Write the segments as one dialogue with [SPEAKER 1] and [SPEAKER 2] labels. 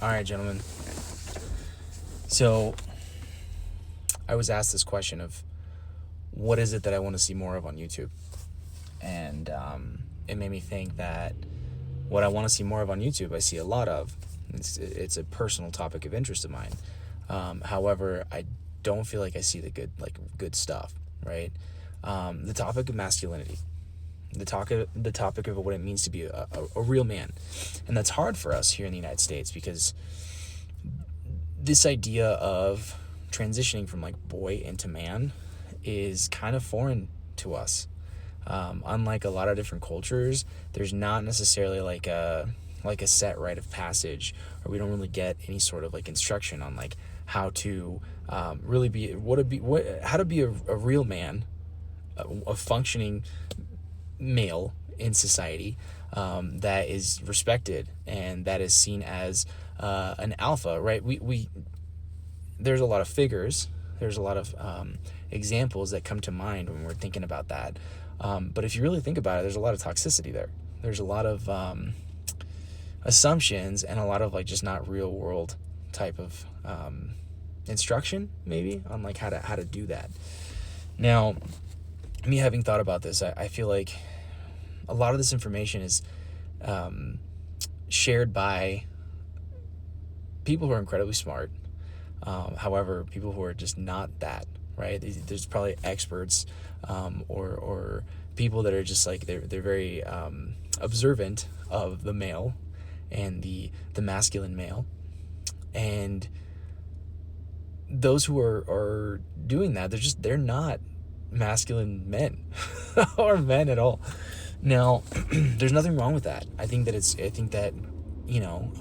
[SPEAKER 1] All right, gentlemen. So I was asked this question of what is it that I want to see more of on YouTube? And it made me think that what I want to see more of on YouTube, I see a lot of. It's a personal topic of interest of mine. However, I don't feel like I see the good stuff, right? The topic of masculinity, the topic of what it means to be a real man, and that's hard for us here in the United States because this idea of transitioning from like boy into man is kind of foreign to us. Unlike a lot of different cultures, there's not necessarily like a set rite of passage, or we don't really get any sort of like instruction on like how to really be how to be a real man, a functioning male in society, that is respected and that is seen as an alpha, right? We there's a lot of figures, there's a lot of examples that come to mind when we're thinking about that. But if you really think about it, there's a lot of toxicity there. There's a lot of assumptions and a lot of like just not real world type of instruction maybe on like how to do that. Now, me having thought about this, I feel like a lot of this information is shared by people who are incredibly smart. However, people who are just not that, right? There's probably experts or people that are just like they're very observant of the male and the masculine male, and those who are doing that, they're not masculine men or men at all. Now, there's nothing wrong with that. I think that you know,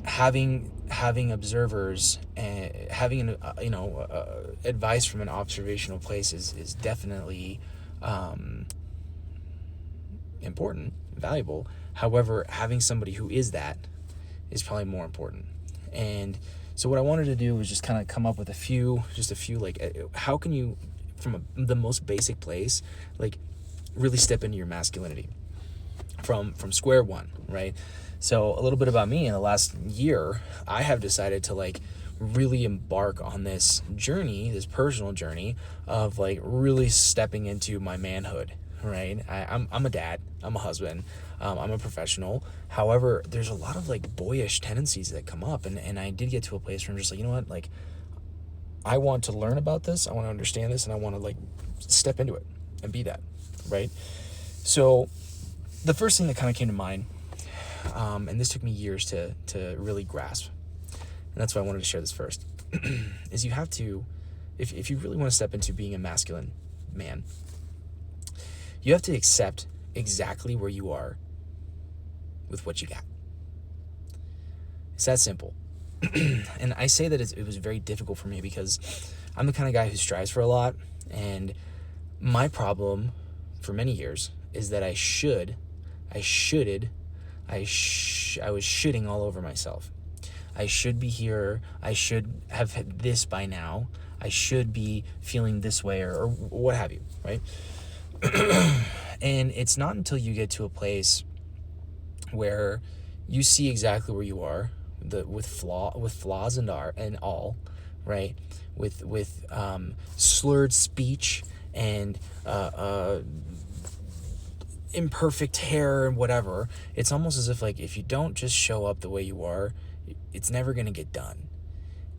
[SPEAKER 1] having observers and having advice from an observational place is definitely important, valuable. However, having somebody who is that is probably more important. And so what I wanted to do was just kind of come up with a few like how can you from the most basic place like really step into your masculinity from square one, right? So a little bit about me. In the last year, I have decided to like really embark on this journey, this personal journey of like really stepping into my manhood, right? I'm a dad, I'm a husband, I'm a professional. However, there's a lot of like boyish tendencies that come up, and I did get to a place where I'm just like, you know what, like I want to learn about this, I want to understand this, and I want to like step into it and be that, right? So the first thing that kind of came to mind, and this took me years to really grasp, and that's why I wanted to share this first, is you have to, if you really want to step into being a masculine man, you have to accept exactly where you are with what you got. It's that simple. And I say that it was very difficult for me because I'm the kind of guy who strives for a lot, and my problem for many years is that I was shitting all over myself. I should be here. I should have had this by now. I should be feeling this way or what have you, right? And it's not until you get to a place where you see exactly where you are, with flaws and all, right? With slurred speech and imperfect hair and whatever. It's almost as if like if you don't just show up the way you are, it's never gonna get done.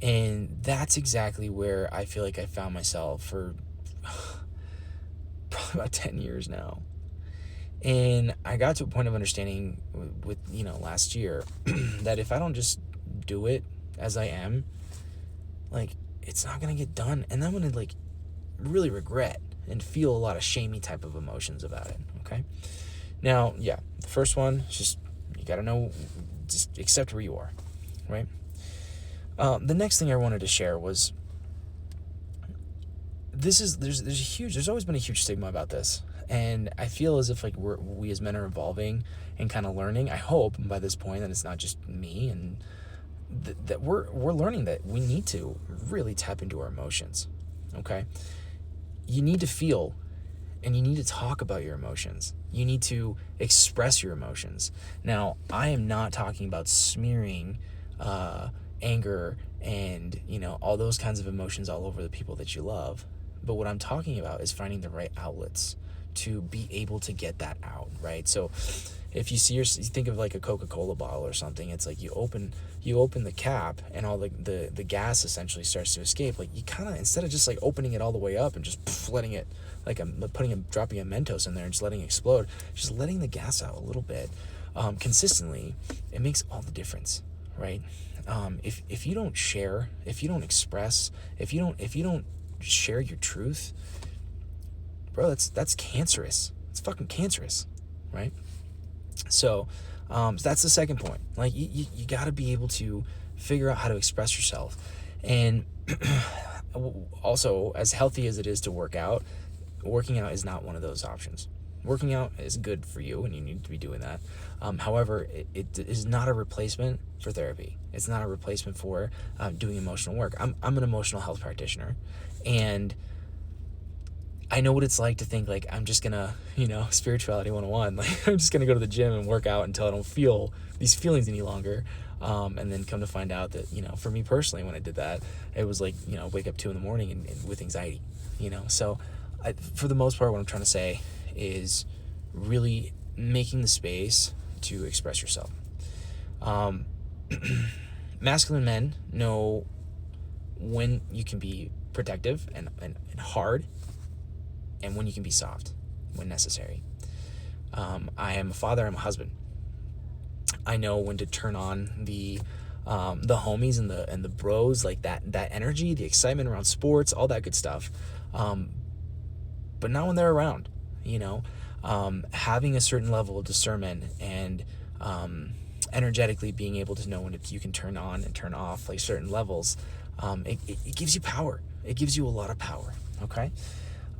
[SPEAKER 1] And that's exactly where I feel like I found myself for probably about 10 years now. And I got to a point of understanding with last year that if I don't just do it as I am, like it's not gonna get done, and I'm gonna like really regret and feel a lot of shamey type of emotions about it. Okay, now the first one is just you gotta know, just accept where you are, right? The next thing I wanted to share was there's always been a huge stigma about this, and I feel as if like we as men are evolving and kind of learning. I hope by this point that it's not just me, and that we're learning that we need to really tap into our emotions. Okay, you need to feel And you need to talk about your emotions. You need to express your emotions. Now, I am not talking about smearing anger and, all those kinds of emotions all over the people that you love. But what I'm talking about is finding the right outlets to be able to get that out, right? So if you think of like a Coca-Cola bottle or something, it's like you open the cap and all the gas essentially starts to escape. Like you kind of, instead of just like opening it all the way up and just letting it, like dropping a Mentos in there and just letting it explode, just letting the gas out a little bit consistently, it makes all the difference, right? If you don't share, if you don't express, if you don't share your truth, bro, that's cancerous. It's fucking cancerous, right? So that's the second point. Like you got to be able to figure out how to express yourself. And also, as healthy as it is to work out, working out is not one of those options. Working out is good for you and you need to be doing that. However, it is not a replacement for therapy. It's not a replacement for doing emotional work. I'm an emotional health practitioner, and I know what it's like to think like I'm just gonna, spirituality 101, like I'm just gonna go to the gym and work out until I don't feel these feelings any longer. And then come to find out that, for me personally, when I did that, it was like, wake up 2 a.m. and with anxiety, So for the most part, what I'm trying to say is really making the space to express yourself. Masculine men know when you can be protective and hard, and when you can be soft when necessary. I am a father, I'm a husband. I know when to turn on the homies and the bros, like that energy, the excitement around sports, all that good stuff. But not when they're around, having a certain level of discernment and energetically being able to know when you can turn on and turn off like certain levels, it gives you power. It gives you a lot of power. Okay.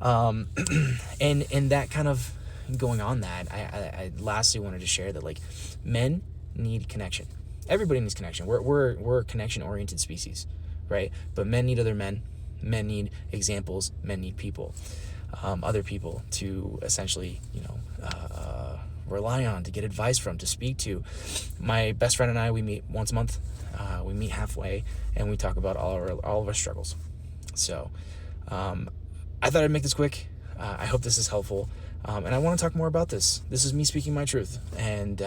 [SPEAKER 1] And that kind of going on that, I lastly wanted to share that like men need connection. Everybody needs connection. We're a connection oriented species, right? But men need other men. Men need examples. Men need people, other people to essentially, rely on, to get advice from, to speak to. My best friend and I, we meet once a month. We meet halfway and we talk about all of our struggles. So, I thought I'd make this quick. I hope this is helpful. And I want to talk more about this. This is me speaking my truth and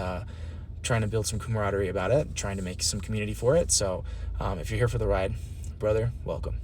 [SPEAKER 1] trying to build some camaraderie about it, trying to make some community for it. So if you're here for the ride, brother, welcome.